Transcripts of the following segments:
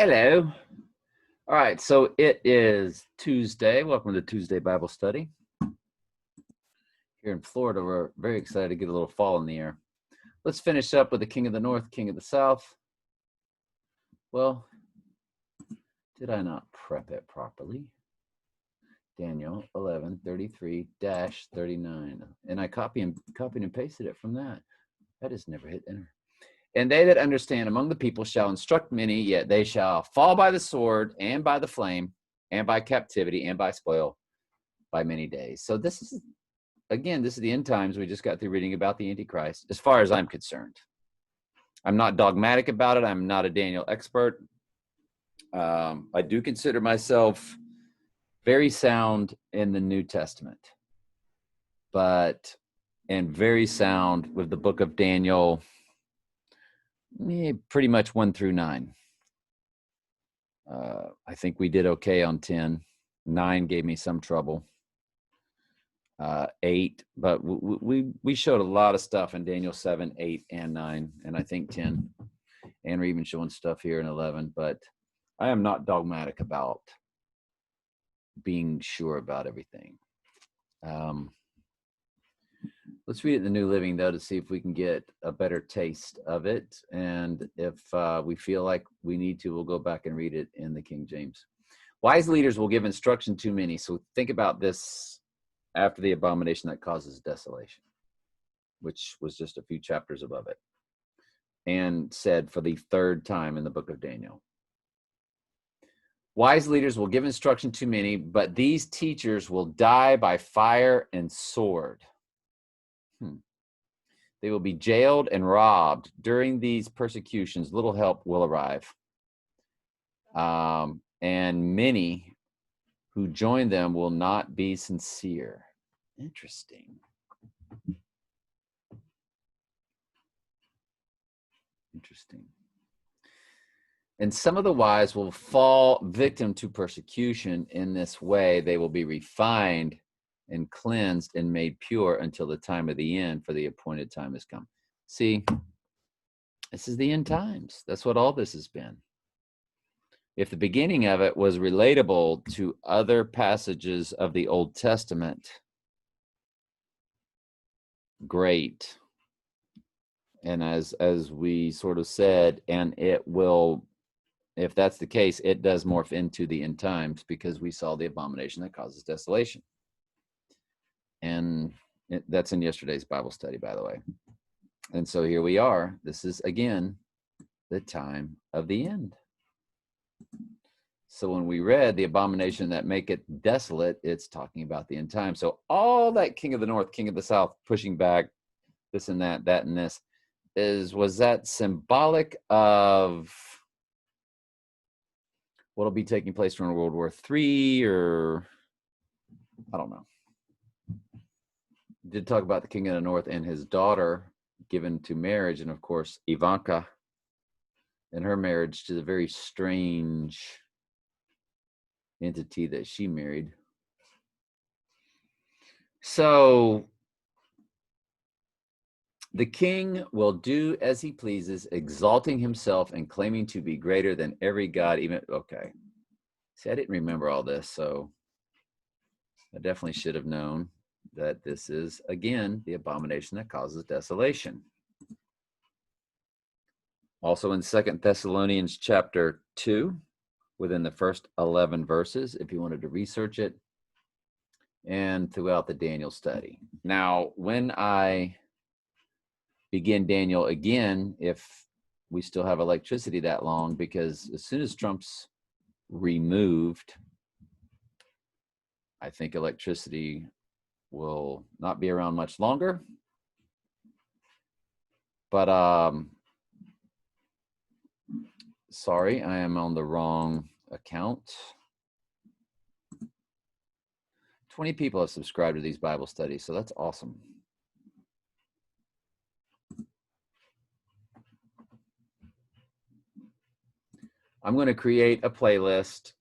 Hello. All right, so it is Tuesday. Welcome to Tuesday Bible Study. Here in Florida, we're very excited to get a little fall in the air. Let's finish up with the King of the North, King of the South. Well, did I not prep it properly? Daniel 11:33-39. And I copied and pasted it from that. That has never hit enter. And they that understand among the people shall instruct many, yet they shall fall by the sword and by the flame and by captivity and by spoil by many days. So this is, again, this is the end times. We just got through reading about the Antichrist, as far as I'm concerned. I'm not dogmatic about it. I'm not a Daniel expert. I do consider myself very sound in the New Testament, and very sound with the book of Daniel, pretty much 1 through 9. I think we did okay on 10. 9 gave me some trouble. 8, but we showed a lot of stuff in Daniel 7, 8, and 9, and I think 10. And we're even showing stuff here in 11, but I am not dogmatic about being sure about everything. Let's read it in the New Living, though, to see if we can get a better taste of it. And if we feel like we need to, we'll go back and read it in the King James. Wise leaders will give instruction to many. So think about this after the abomination that causes desolation, which was just a few chapters above it, and said for the 3rd time in the book of Daniel. Wise leaders will give instruction to many, but these teachers will die by fire and sword. They will be jailed and robbed. During these persecutions, little help will arrive. And many who join them will not be sincere. Interesting. And some of the wise will fall victim to persecution. In this way, they will be refined and cleansed and made pure until the time of the end, for the appointed time has come. See, this is the end times. That's what all this has been. If the beginning of it was relatable to other passages of the Old Testament, great. And as we sort of said, and it will, if that's the case, it does morph into the end times, because we saw the abomination that causes desolation. And that's in yesterday's Bible study, by the way. And so here we are. This is, again, the time of the end. So when we read the abomination that make it desolate, it's talking about the end time. So all that King of the North, King of the South, pushing back, this and that, that and this, was that symbolic of what'll be taking place during World War III, or I don't know. Did talk about the King of the North and his daughter given to marriage, and of course Ivanka and her marriage to the very strange entity that she married. So the king will do as he pleases, exalting himself and claiming to be greater than every god. Even okay. See, I didn't remember all this, so I definitely should have known that this is, again, the abomination that causes desolation. Also in 2 Thessalonians chapter 2, within the first 11 verses, if you wanted to research it, and throughout the Daniel study. Now, when I begin Daniel again, if we still have electricity that long, because as soon as Trump's removed, I think electricity will not be around much longer. But sorry, I am on the wrong account. 20 people have subscribed to these Bible studies, so that's awesome. I'm going to create a playlist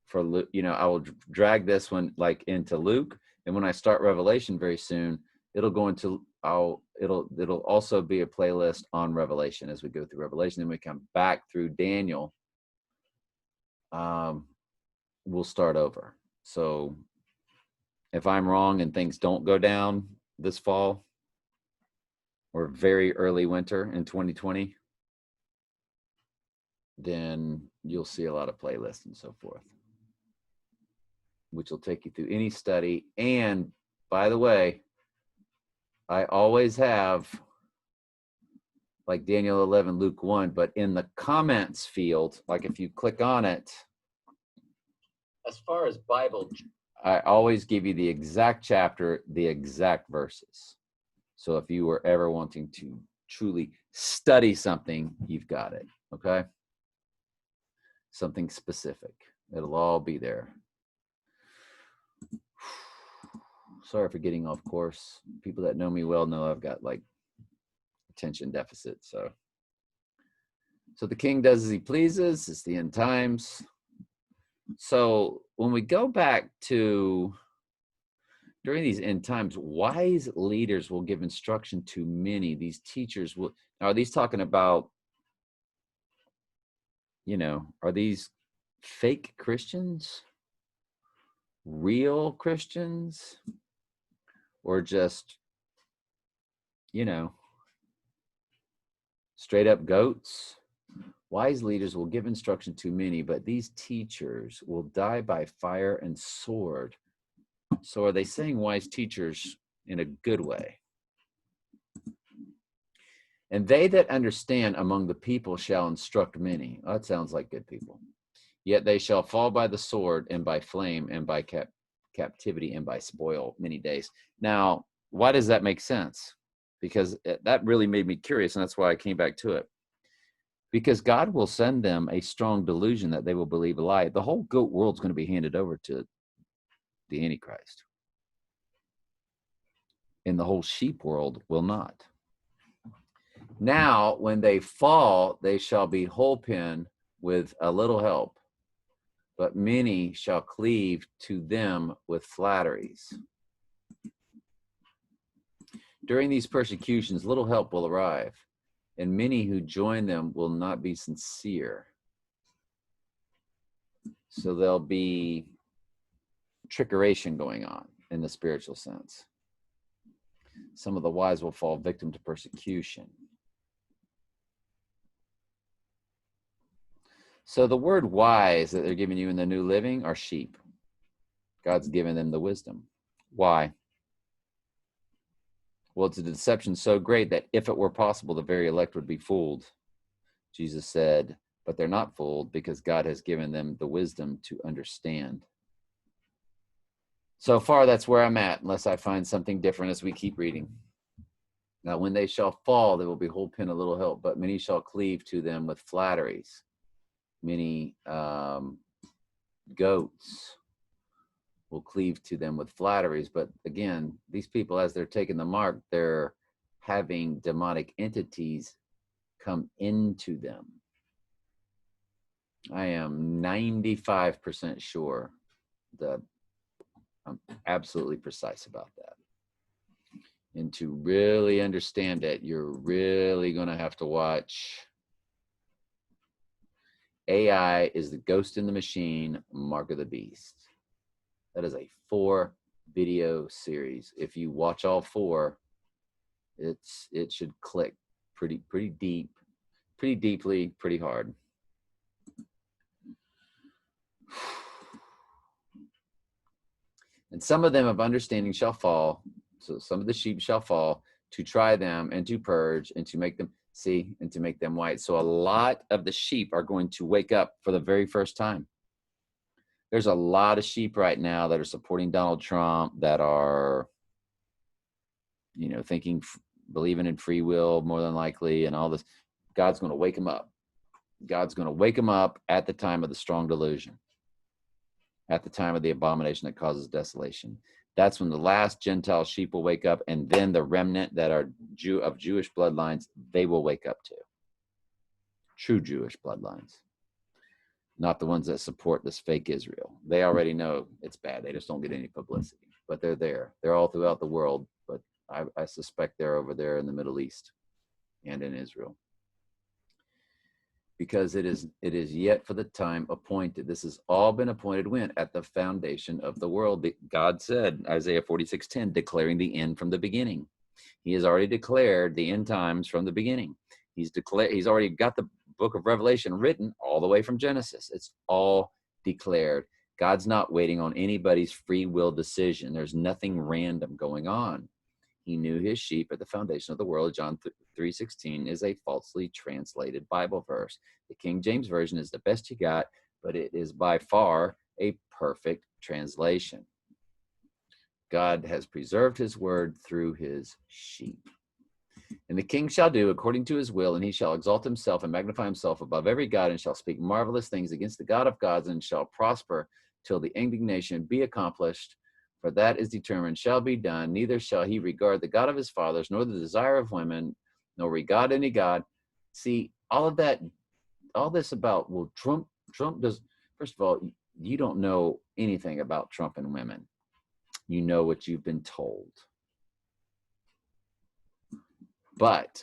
for Luke. I will drag this one like into Luke, and when I start Revelation very soon, it'll go into it'll also be a playlist on Revelation as we go through Revelation. Then we come back through Daniel we'll start over. So if I'm wrong and things don't go down this fall or very early winter in 2020, then you'll see a lot of playlists and so forth, which will take you through any study. And by the way, I always have like Daniel 11, Luke 1, but in the comments field, like if you click on it, as far as Bible, I always give you the exact chapter, the exact verses. So if you were ever wanting to truly study something, you've got it, okay? Something specific. It'll all be there. Sorry for getting off course. People that know me well know I've got like attention deficit. So the king does as he pleases. It's the end times. So when we go back to during these end times, wise leaders will give instruction to many. These teachers will. Now, are these talking about, are these fake Christians, real Christians, or just, straight up goats? Wise leaders will give instruction to many, but these teachers will die by fire and sword. So are they saying wise teachers in a good way? And they that understand among the people shall instruct many. Oh, that sounds like good people. Yet they shall fall by the sword and by flame and by captivity and by spoil many days. Now, why does that make sense? Because that really made me curious, and that's why I came back to it. Because God will send them a strong delusion that they will believe a lie. The whole goat world's going to be handed over to the Antichrist. And the whole sheep world will not. Now, when they fall, they shall be holpen with a little help, but many shall cleave to them with flatteries. During these persecutions, little help will arrive, and many who join them will not be sincere. So there'll be trickeration going on in the spiritual sense. Some of the wise will fall victim to persecution. So the word wise that they're giving you in the New Living are sheep. God's given them the wisdom. Why? Well, it's a deception so great that if it were possible, the very elect would be fooled. Jesus said, but they're not fooled because God has given them the wisdom to understand. So far, that's where I'm at, unless I find something different as we keep reading. Now, when they shall fall, they will be holpen a little help, but many shall cleave to them with flatteries. Many goats will cleave to them with flatteries. But again, these people, as they're taking the mark, they're having demonic entities come into them. I am 95% sure that I'm absolutely precise about that. And to really understand it, you're really going to have to watch AI is the Ghost in the Machine, Mark of the Beast. That is a 4-video series. If you watch all 4, it should click pretty deeply, pretty hard. And some of them of understanding shall fall. So some of the sheep shall fall to try them and to purge and to make them see and to make them white. So a lot of the sheep are going to wake up for the very first time. There's a lot of sheep right now that are supporting Donald Trump, that are, thinking, believing in free will more than likely and all this. God's going to wake them up. God's going to wake them up at the time of the strong delusion, at the time of the abomination that causes desolation. That's when the last Gentile sheep will wake up, and then the remnant that are of Jewish bloodlines, they will wake up too. True Jewish bloodlines. Not the ones that support this fake Israel. They already know it's bad. They just don't get any publicity. But they're there. They're all throughout the world, but I suspect they're over there in the Middle East and in Israel. because it is yet for the time appointed. This has all been appointed when? At the foundation of the world. God said, Isaiah 46:10, declaring the end from the beginning. He has already declared the end times from the beginning. He's already got the book of Revelation written all the way from Genesis. It's all declared. God's not waiting on anybody's free will decision. There's nothing random going on. He knew his sheep at the foundation of the world. John 3:16 is a falsely translated Bible verse. The King James Version is the best you got, but it is by far a perfect translation. God has preserved his word through his sheep. And the king shall do according to his will, and he shall exalt himself and magnify himself above every god, and shall speak marvelous things against the God of gods, and shall prosper till the indignation be accomplished. For that is determined shall be done. Neither shall he regard the God of his fathers, nor the desire of women, nor regard any God. See, all of that, all this about, well, Trump does, first of all, you don't know anything about Trump and women. You know what you've been told. But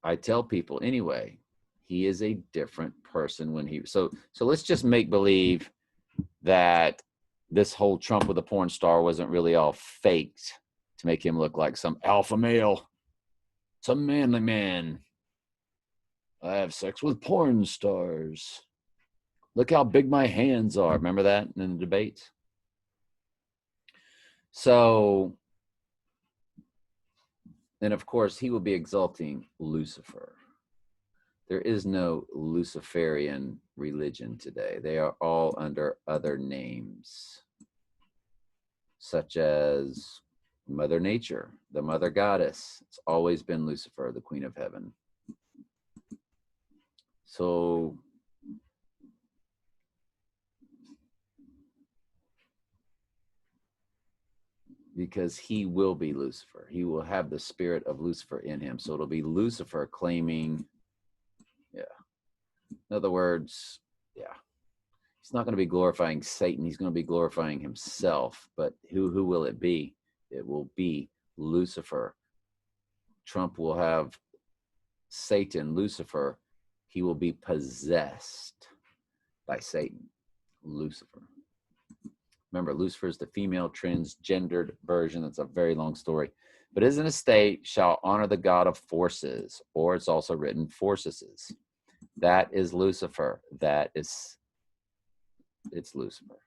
I tell people anyway, he is a different person when he, so let's just make believe that this whole Trump with a porn star wasn't really all faked to make him look like some alpha male, some manly man. I have sex with porn stars. Look how big my hands are. Remember that in the debates? So, and of course, he will be exalting Lucifer. There is no Luciferian religion today. They are all under other names, such as Mother Nature, the Mother Goddess. It's always been Lucifer, the Queen of Heaven. So, because he will be Lucifer. He will have the spirit of Lucifer in him. So it'll be Lucifer claiming, yeah. In other words, yeah. He's not going to be glorifying Satan. He's going to be glorifying himself. But who will it be? It will be Lucifer. Trump will have Satan, Lucifer. He will be possessed by Satan, Lucifer. Remember, Lucifer is the female transgendered version. That's a very long story. But his estate shall honor the God of forces, or it's also written forces. That is Lucifer. It's Lucifer.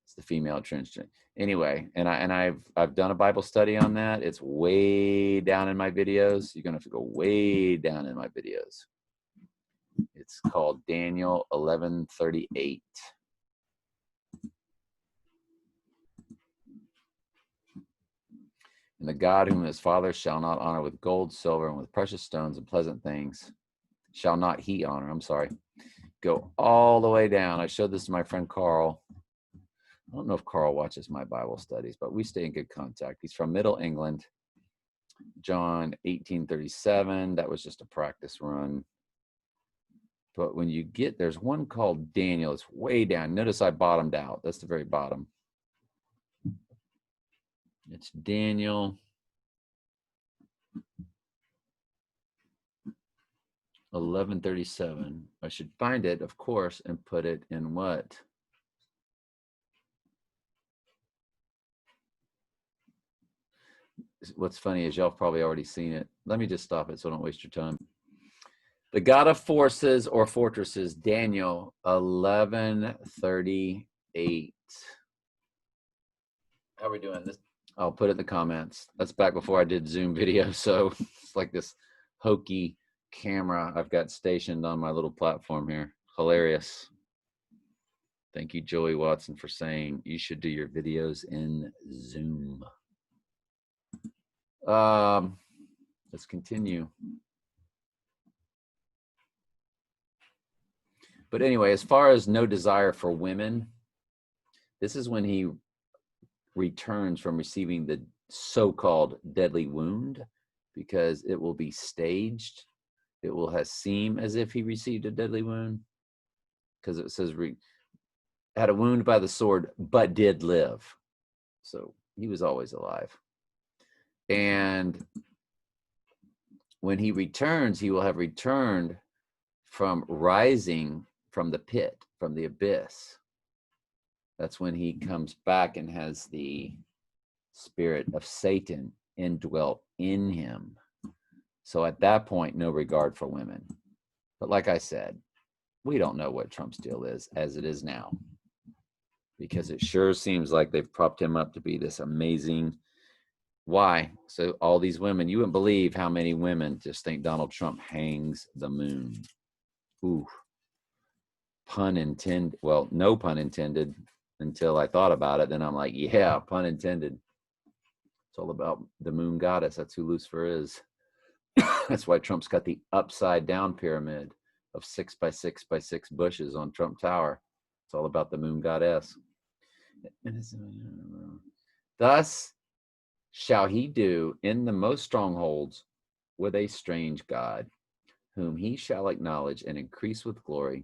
It's the female transgender. Anyway, and I've done a Bible study on that. It's way down in my videos. You're gonna have to go way down in my videos. It's called Daniel 11:38. And the God whom his father shall not honor with gold, silver, and with precious stones and pleasant things, shall not he honor. I'm sorry. Go all the way down. I showed this to my friend Carl. I don't know if Carl watches my Bible studies, but we stay in good contact. He's from Middle England. John 18:37. That was just a practice run. But when you get, there's one called Daniel. It's way down. Notice I bottomed out. That's the very bottom. It's Daniel 11:37. I should find it, of course, and put it in what? What's funny is y'all have probably already seen it. Let me just stop it so don't waste your time. The God of forces or fortresses, Daniel 11:38. How are we doing this? I'll put it in the comments. That's back before I did Zoom video, so it's like this hokey camera I've got stationed on my little platform here. Hilarious. Thank you, Joey Watson, for saying you should do your videos in Zoom. Let's continue. But anyway, as far as no desire for women, this is when he returns from receiving the so-called deadly wound, because it will be staged. It will seem as if he received a deadly wound, because it says had a wound by the sword, but did live. So he was always alive. And when he returns, he will have returned from rising from the pit, from the abyss. That's when he comes back and has the spirit of Satan indwelt in him. So at that point, no regard for women. But like I said, we don't know what Trump's deal is as it is now, because it sure seems like they've propped him up to be this amazing. Why? So all these women, you wouldn't believe how many women just think Donald Trump hangs the moon. Ooh, pun intended. Well, no pun intended until I thought about it. Then I'm like, yeah, pun intended. It's all about the moon goddess. That's who Lucifer is. That's why Trump's got the upside down pyramid of 6 by 6 by 6 bushes on Trump Tower. It's all about the moon goddess. Thus shall he do in the most strongholds with a strange God, whom he shall acknowledge and increase with glory.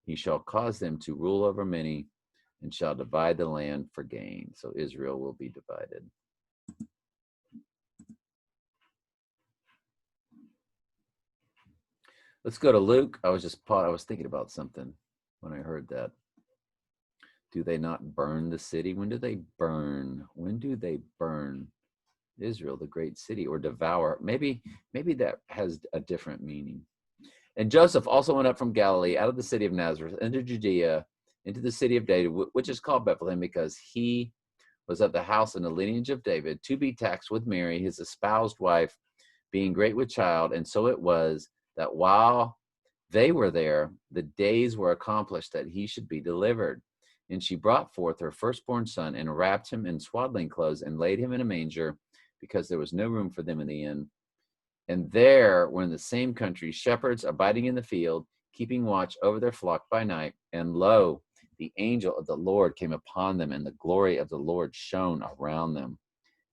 He shall cause them to rule over many and shall divide the land for gain. So Israel will be divided. Let's go to Luke. I was thinking about something when I heard that. Do they not burn the city? When do they burn? When do they burn Israel, the great city, or devour? Maybe that has a different meaning. And Joseph also went up from Galilee, out of the city of Nazareth, into Judea, into the city of David, which is called Bethlehem, because he was of the house and the lineage of David, to be taxed with Mary, his espoused wife, being great with child. And so it was that while they were there, the days were accomplished that he should be delivered. And she brought forth her firstborn son and wrapped him in swaddling clothes and laid him in a manger, because there was no room for them in the inn. And there were in the same country shepherds abiding in the field, keeping watch over their flock by night. And lo, the angel of the Lord came upon them, and the glory of the Lord shone around them.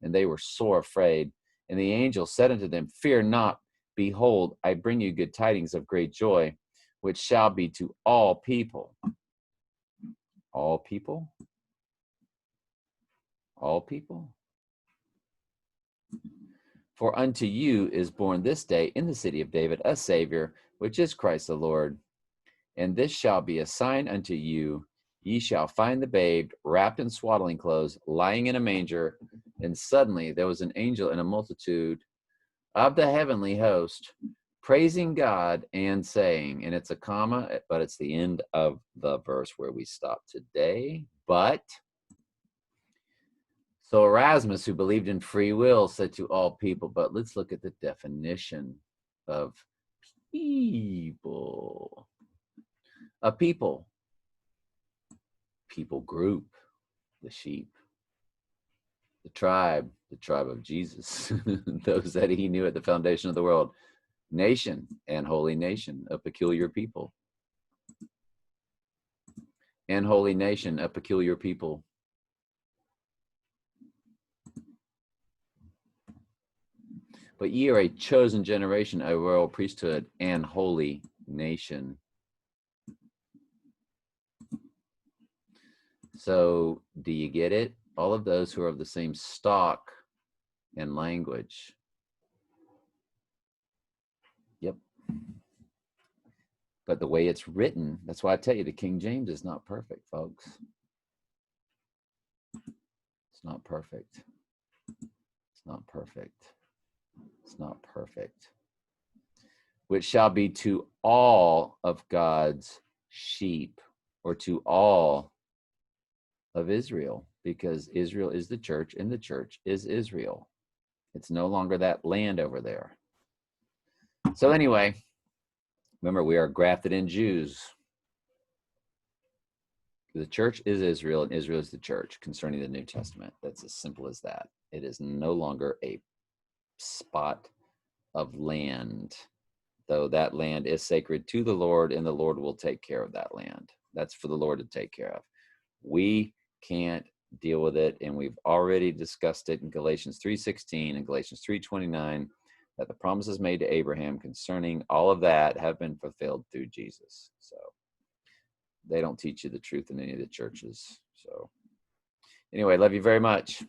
And they were sore afraid. And the angel said unto them, Fear not, behold, I bring you good tidings of great joy, which shall be to all people. All people? All people? For unto you is born this day in the city of David a Savior, which is Christ the Lord. And this shall be a sign unto you. Ye shall find the babe wrapped in swaddling clothes, lying in a manger. And suddenly there was an angel in a multitude of the heavenly host, praising God and saying, and it's a comma, but it's the end of the verse where we stop today. But so Erasmus, who believed in free will, said to all people, but let's look at the definition of people. A people group, the sheep, the tribe of Jesus, those that he knew at the foundation of the world, nation and holy nation, a peculiar people. And holy nation, a peculiar people. But ye are a chosen generation, a royal priesthood, and holy nation. So, do you get it? All of those who are of the same stock and language. Yep. But the way it's written, that's why I tell you the King James is not perfect, folks. It's not perfect. It's not perfect. It's not perfect. Which shall be to all of God's sheep, or to all of Israel, because Israel is the church and the church is Israel. It's no longer that land over there. So anyway, remember, we are grafted in Jews. The church is Israel and Israel is the church concerning the New Testament. That's as simple as that. It is no longer a spot of land, though that land is sacred to the Lord, and the Lord will take care of that land. That's for the Lord to take care of. We can't deal with it, and we've already discussed it in Galatians 3:16 and Galatians 3:29, that the promises made to Abraham concerning all of that have been fulfilled through Jesus. So they don't teach you the truth in any of the churches. So anyway, love you very much.